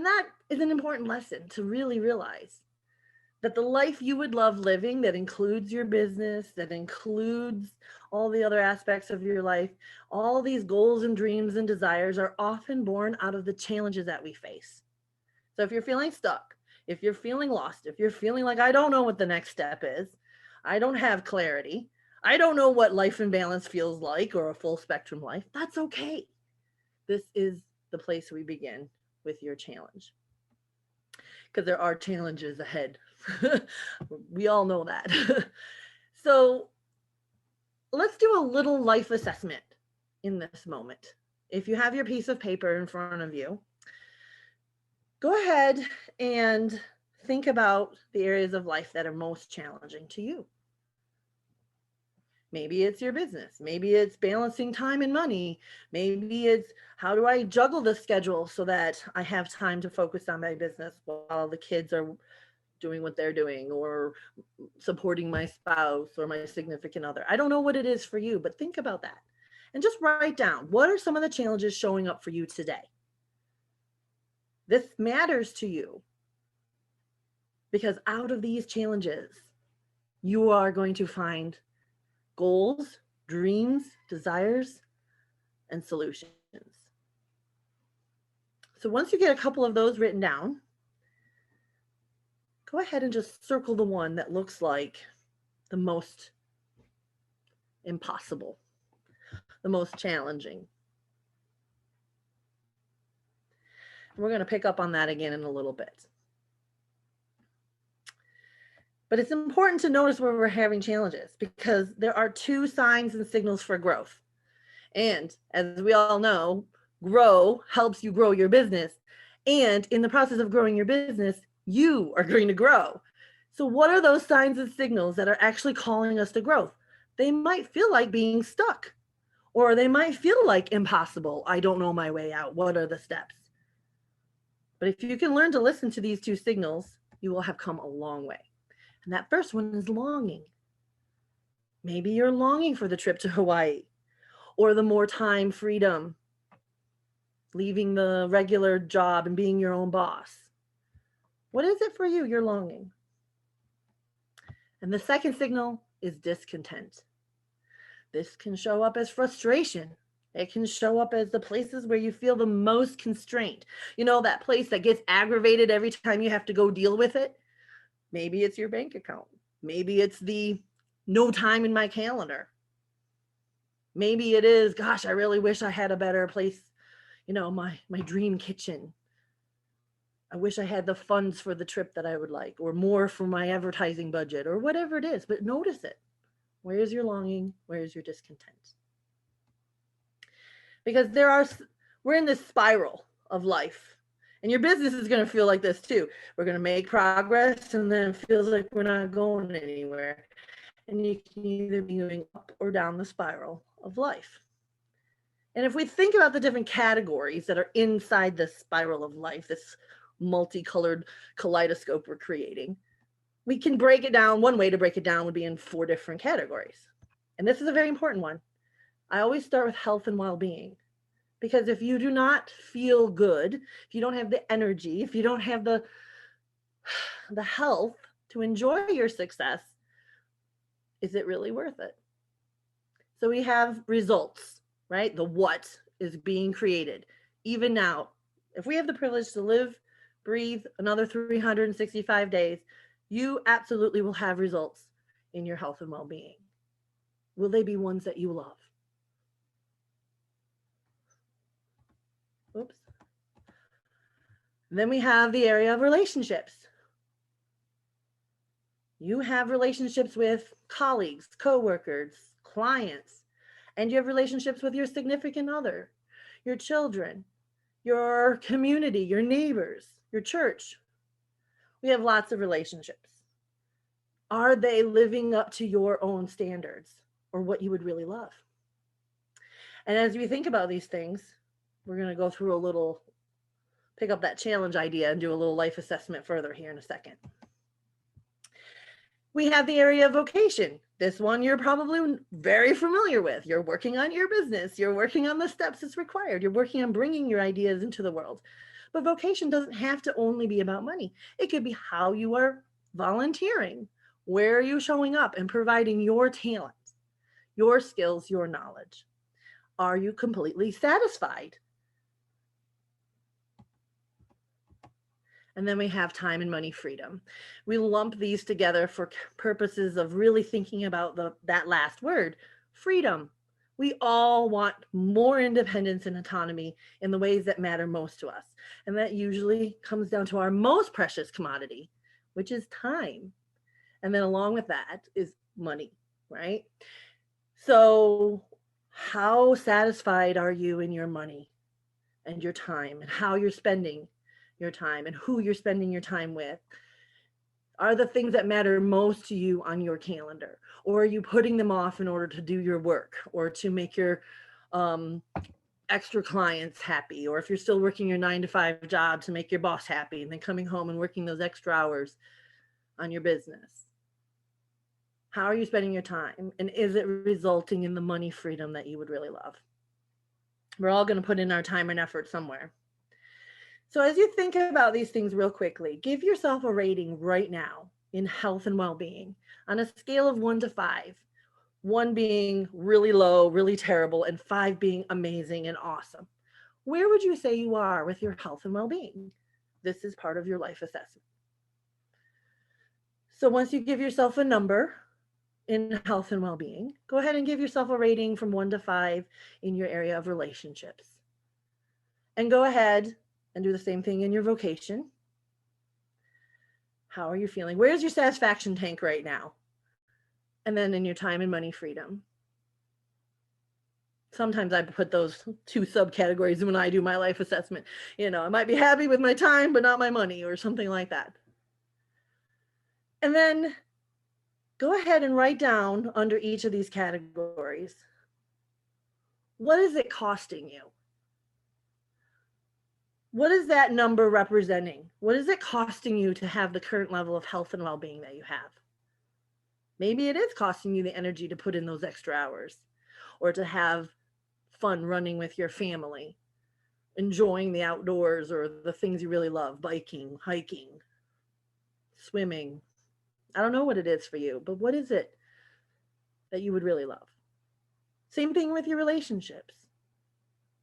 And that is an important lesson to really realize that the life you would love living, that includes your business, that includes all the other aspects of your life, all these goals and dreams and desires are often born out of the challenges that we face. So if you're feeling stuck, if you're feeling lost, if you're feeling like, I don't know what the next step is, I don't have clarity, I don't know what life in balance feels like or a full spectrum life, that's okay. This is the place we begin with your challenge. Because there are challenges ahead. We all know that. So let's do a little life assessment in this moment. If you have your piece of paper in front of you, go ahead and think about the areas of life that are most challenging to you. Maybe it's your business. Maybe it's balancing time and money. Maybe it's how do I juggle the schedule so that I have time to focus on my business while the kids are doing what they're doing, or supporting my spouse or my significant other. I don't know what it is for you, but think about that. And just write down, what are some of the challenges showing up for you today? This matters to you because out of these challenges, you are going to find goals, dreams, desires, and solutions. So once you get a couple of those written down, go ahead and just circle the one that looks like the most impossible, the most challenging. And we're going to pick up on that again in a little bit. But it's important to notice where we're having challenges because there are two signs and signals for growth. And as we all know, grow helps you grow your business. And in the process of growing your business, you are going to grow. So what are those signs and signals that are actually calling us to growth? They might feel like being stuck, or they might feel like impossible. I don't know my way out. What are the steps? But if you can learn to listen to these two signals, you will have come a long way. And that first one is longing. Maybe you're longing for the trip to Hawaii or the more time, freedom, leaving the regular job and being your own boss. What is it for you you're longing? And the second signal is discontent. This can show up as frustration. It can show up as the places where you feel the most constrained. You know, that place that gets aggravated every time you have to go deal with it. Maybe it's your bank account. Maybe it's the no time in my calendar. Maybe it is, gosh, I really wish I had a better place, you know, my dream kitchen. I wish I had the funds for the trip that I would like, or more for my advertising budget, or whatever it is. But notice it. Where is your longing? Where is your discontent? Because we're in this spiral of life. And your business is going to feel like this too. We're going to make progress and then it feels like we're not going anywhere. And you can either be moving up or down the spiral of life. And if we think about the different categories that are inside this spiral of life, this multicolored kaleidoscope we're creating, we can break it down. One way to break it down would be in 4 different categories. And this is a very important one. I always start with health and well-being. Because if you do not feel good, if you don't have the energy, if you don't have the health to enjoy your success, is it really worth it? So we have results, right? The what is being created. Even now, if we have the privilege to live, breathe another 365 days, you absolutely will have results in your health and well-being. Will they be ones that you love? Oops. Then we have the area of relationships. You have relationships with colleagues, coworkers, clients, and you have relationships with your significant other, your children, your community, your neighbors, your church. We have lots of relationships. Are they living up to your own standards or what you would really love? And as we think about these things, we're going to go through pick up that challenge idea and do a little life assessment further here in a second. We have the area of vocation. This one you're probably very familiar with. You're working on your business. You're working on the steps that's required. You're working on bringing your ideas into the world. But vocation doesn't have to only be about money. It could be how you are volunteering. Where are you showing up and providing your talent, your skills, your knowledge? Are you completely satisfied? And then we have time and money freedom. We lump these together for purposes of really thinking about that last word, freedom. We all want more independence and autonomy in the ways that matter most to us. And that usually comes down to our most precious commodity, which is time. And then along with that is money, right? So how satisfied are you in your money and your time and how you're spending your time and who you're spending your time with? Are the things that matter most to you on your calendar? Or are you putting them off in order to do your work or to make your extra clients happy? Or if you're still working your 9-to-5 job, to make your boss happy and then coming home and working those extra hours on your business? How are you spending your time? And is it resulting in the money freedom that you would really love? We're all going to put in our time and effort somewhere. So as you think about these things real quickly, give yourself a rating right now in health and well-being on a scale of 1 to 5. 1 being really low, really terrible, and 5 being amazing and awesome. Where would you say you are with your health and well-being? This is part of your life assessment. So once you give yourself a number in health and well-being, go ahead and give yourself a rating from 1 to 5 in your area of relationships. And go ahead and do the same thing in your vocation. How are you feeling? Where's your satisfaction tank right now? And then in your time and money freedom. Sometimes I put those 2 subcategories when I do my life assessment. You know, I might be happy with my time, but not my money, or something like that. And then go ahead and write down under each of these categories, what is it costing you? What is that number representing? What is it costing you to have the current level of health and well-being that you have? Maybe it is costing you the energy to put in those extra hours, or to have fun running with your family, enjoying the outdoors or the things you really love, biking, hiking, swimming. I don't know what it is for you, but what is it that you would really love? Same thing with your relationships.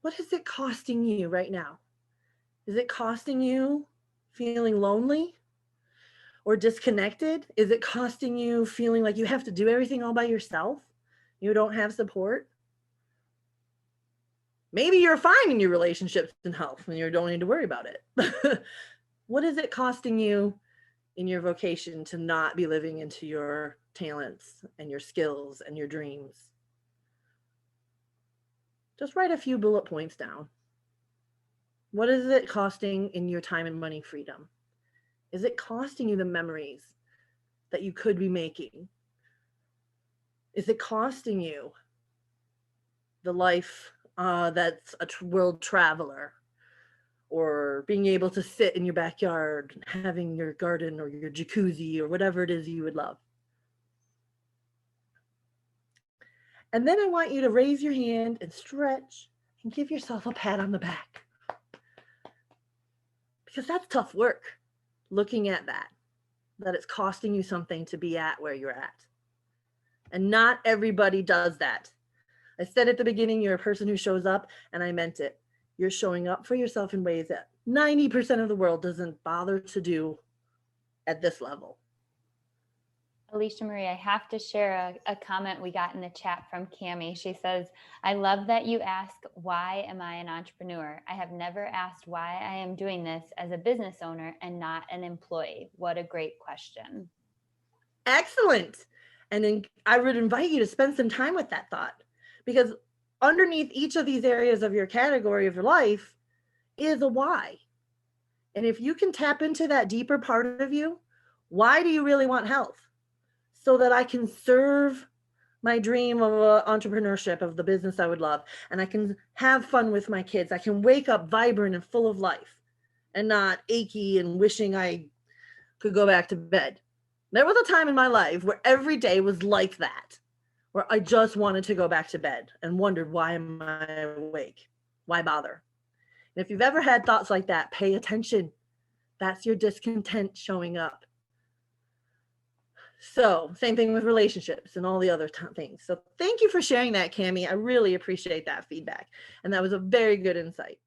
What is it costing you right now? Is it costing you feeling lonely or disconnected? Is it costing you feeling like you have to do everything all by yourself? You don't have support? Maybe you're fine in your relationships and health and you don't need to worry about it. What is it costing you in your vocation to not be living into your talents and your skills and your dreams? Just write a few bullet points down. What is it costing in your time and money freedom? Is it costing you the memories that you could be making? Is it costing you the life that's a world traveler, or being able to sit in your backyard, having your garden or your jacuzzi or whatever it is you would love? And then I want you to raise your hand and stretch and give yourself a pat on the back. Because that's tough work, looking at that it's costing you something to be at where you're at. And not everybody does that. I said at the beginning, you're a person who shows up, and I meant it. You're showing up for yourself in ways that 90% of the world doesn't bother to do at this level. AliciaMarie, I have to share a comment we got in the chat from Cammie. She says, I love that you ask, why am I an entrepreneur? I have never asked why I am doing this as a business owner and not an employee. What a great question. Excellent. And then I would invite you to spend some time with that thought, because underneath each of these areas of your category of your life is a why. And if you can tap into that deeper part of you, why do you really want health? So that I can serve my dream of entrepreneurship, of the business I would love, and I can have fun with my kids. I can wake up vibrant and full of life and not achy and wishing I could go back to bed. There was a time in my life where every day was like that, where I just wanted to go back to bed and wondered, why am I awake? Why bother? And if you've ever had thoughts like that, pay attention. That's your discontent showing up. So same thing with relationships and all the other things. So thank you for sharing that, Cammie. I really appreciate that feedback. And that was a very good insight.